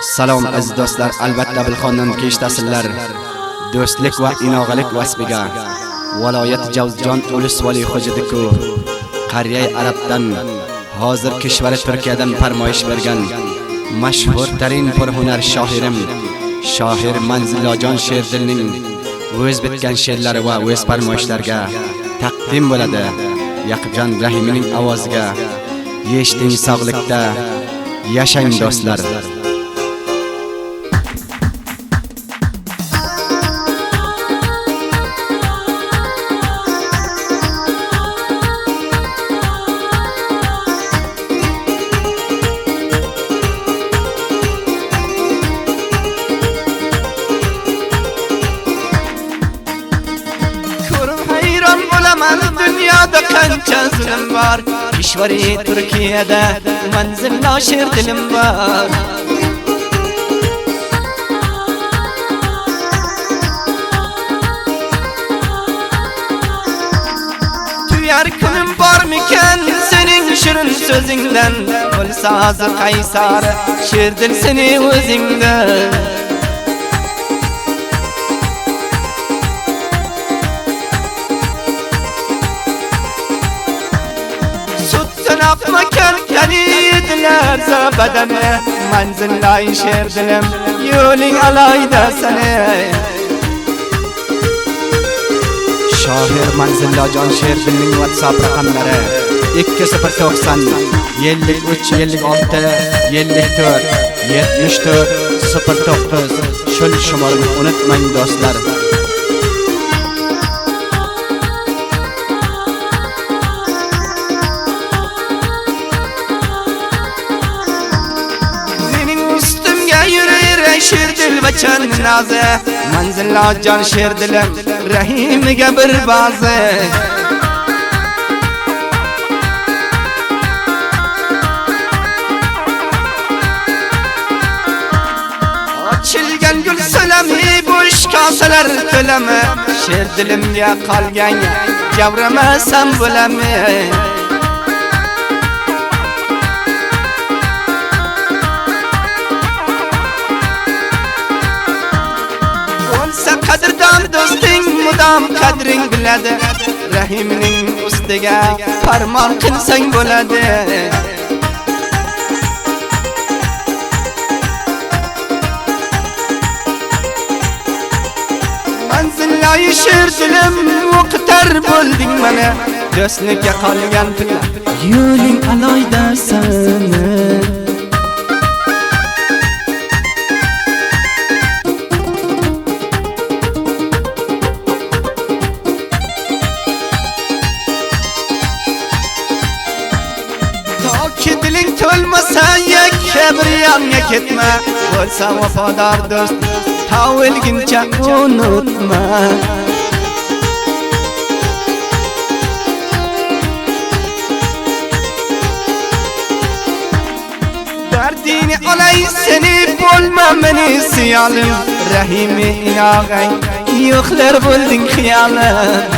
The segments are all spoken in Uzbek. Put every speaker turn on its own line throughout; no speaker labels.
Salom aziz do'stlar, albatta bilxondan keshtasizlar. Do'stlik va inoqalik vasbiga viloyat Javzjon Ulus vali xo'jadiku Qariyay Arabdan hozir kishvari Turkiyadan farmoyish bergan mashhur tarin purhunar shoirim shoir Manzillajon Sherdilning o'z bitgan she'rlari va o'z farmoyishlariga taqdim bo'ladi. Yaqubjon Rahimning ovoziga eshiting sog'likda, yashang do'stlar. Dünyada qancha zulm var, kishvari Turkiyada manzillo Sherdilim var. Tuyar kunim bormikan sening shirin so'zingdan, bo'lsa hozir qaysar Sherdil seni o'zingdan. Makan kanidler zabadane manzillay Sherdilim yo'ling alayda seni. Shoir Manzillajon Sherdilning WhatsApp raqamlari 2090 53 56 54 74 09. Shul shumorni unutmang do'stlar. Sherdil bachan naze Manzillajon Sherdilim Rahimiga bir bazi. Ochilgan gul salami bo'sh kosalar to'lami Sherdilimga qolgan javramasam bo'lami. Qadrdon do'sting mudom qadring biladi, Rahimning ustiga farmon qilsang bo'ladi. Manzillay Sherdilim o'qitar bo'lding mana, do'stlikka qolgan pilla yo'ling aloyda seni. Diling to'lmasa kabriyamga ketma, bo'lsa vafodor do'st tavilgincha unutma. Dardini olay seni bo'lma meni siyolim, Rahimi inog'ang yo'qlar bo'lding xiyolim.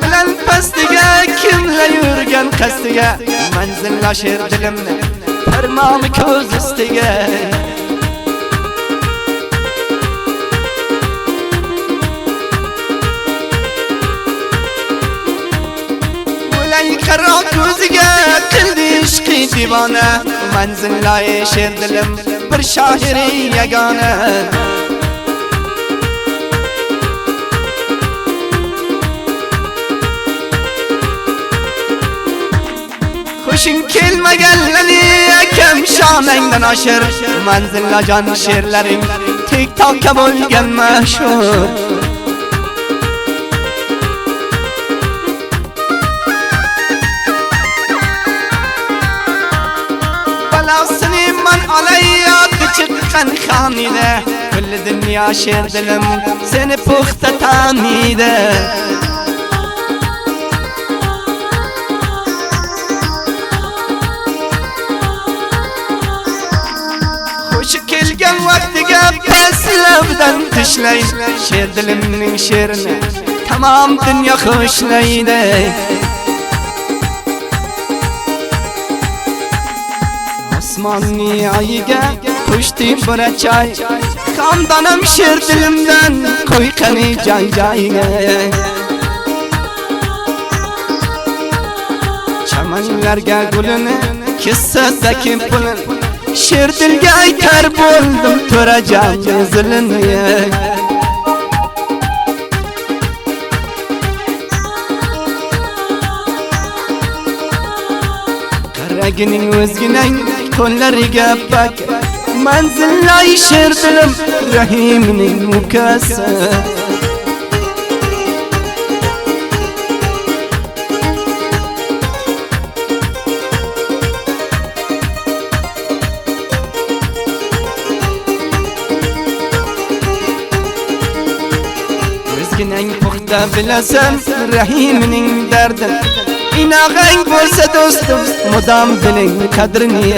Bilan pastiga kimlar yurgan qastiga Manzillo Sherdilimni farmoni ko'z ustiga. Bo'lay qaro ko'ziga qildi ishqi divona, Manzillo Sherdilim bir shoiri yagona. Qo'shin kelmaganlarni akam shonangdan oshir, Manzillajon she'rlaring TikTokka bo'lgan mashhur. derman alayyat çıkan kanide Kül dünya şer dilim seni puxta tanide Hoş kelgen vaktiga peslavdan tishlay Şer dilimning sherini tamam dünya hoşlaydi Osmonni ayiga qushdi bir chay Xondonim sher dilimdan qo'yqani joy-joyiga Chamanlarga gulini kissasaki pulin Sher dilga aytar bo'ldim to'rajon zilini Qaragining o'zginang ko'llariga bak manzillay sher dilim rahimning ukasi O'zginang puxta bilasan rahimning dardin İnağang bo'lsa do'stim mudom biling qadrini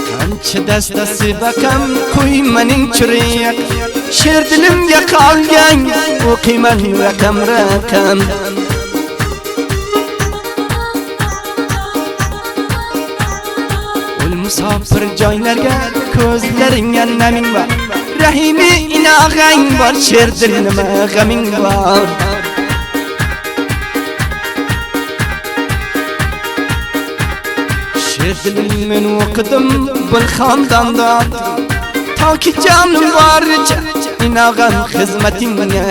Qancha dastasi bakam qo'ymaning chiriq Sher dilimga qolgan o'qiyman raqam Ul musofir joylarga ko'zlaringga naming bor Rahimi inağang bor sher dilnima g'aming bor Sher dilim men o'qidim bil xondomda Toki jonim boricha inağam xizmatingga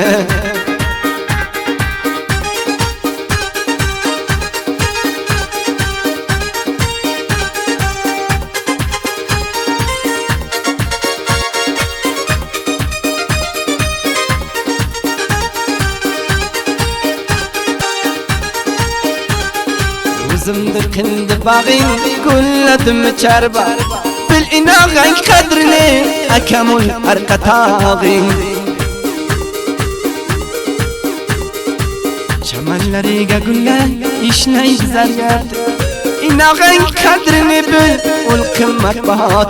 O'zimni qildi bag'ing gulladim charba Bil inağang qadrini akamul arqatog'ing Chamanlariga gullar ishlaydi zargar Inağang qadrini bil ul qimmatbaho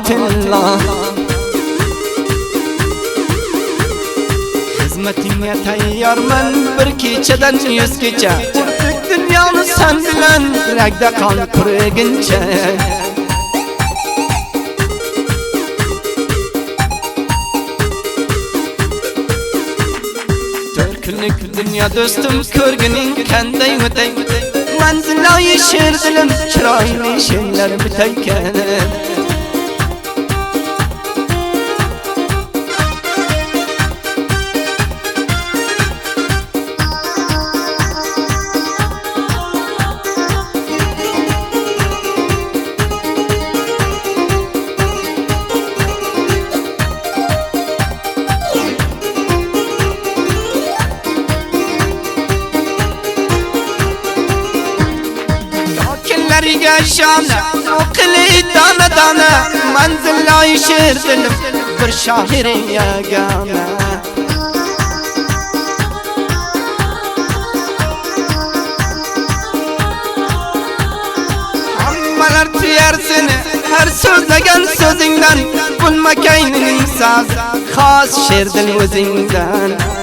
Xizmatingga tayyorman bir kechadan 100 kecha Dünyani sen bilen ragda qon quriguncha To'rt kunlik dunyo do'stim ko'rgining qanday o'tay Manzilay sher dilim chiroyli sherlar bitaykan Lariga shona o'qili dona manzillay sher dilim bir shoir yagona Hammalar tuyar seni har so'zlagan so'zingdan Bulmakayning so'z xos sher dil o'zingdan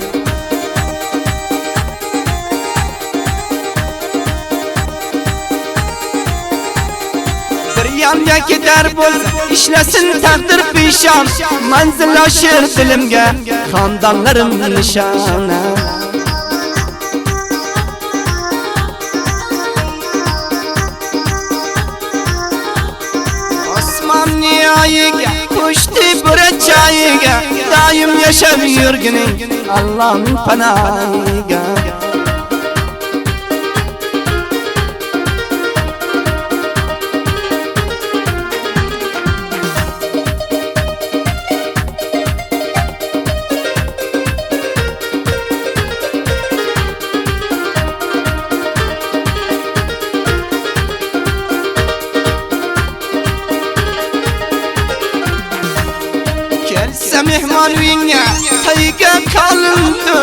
Yamga ketar bo'lsa ishlasin taqdir peshon Manzillo sher dilimga xondomlarim nishona Osmonni oyiga qushdi bir chayiga Doim yashab yurgining Allohning panohiga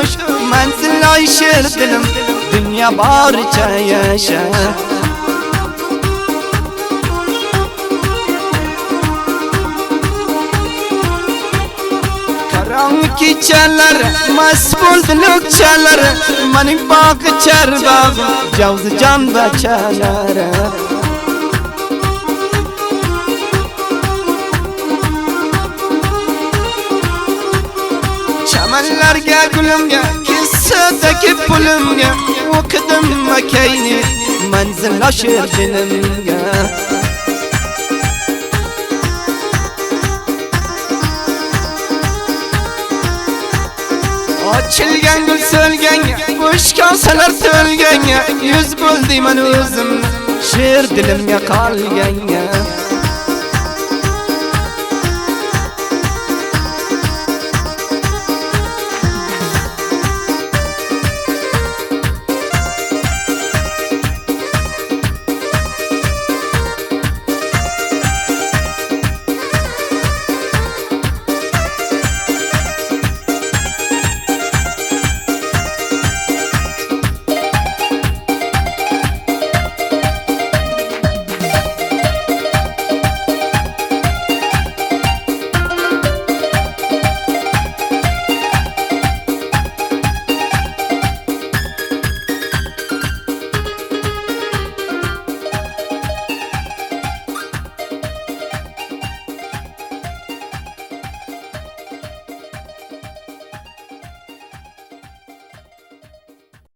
tuş manzil ayşir dilim dünya baricha yaşa karanlık kechalar mast bo'ldi lokchalar mening bog'i charbog'im javzi jon bachalari chamanlarga gulimga kissadagi pulimga o'qidim makayni manzil oshir dilimga ochilgan gul so'lganga bo'sh kosalar to'lganga yuz bo'ldim men o'zim she'r dilimga qolganga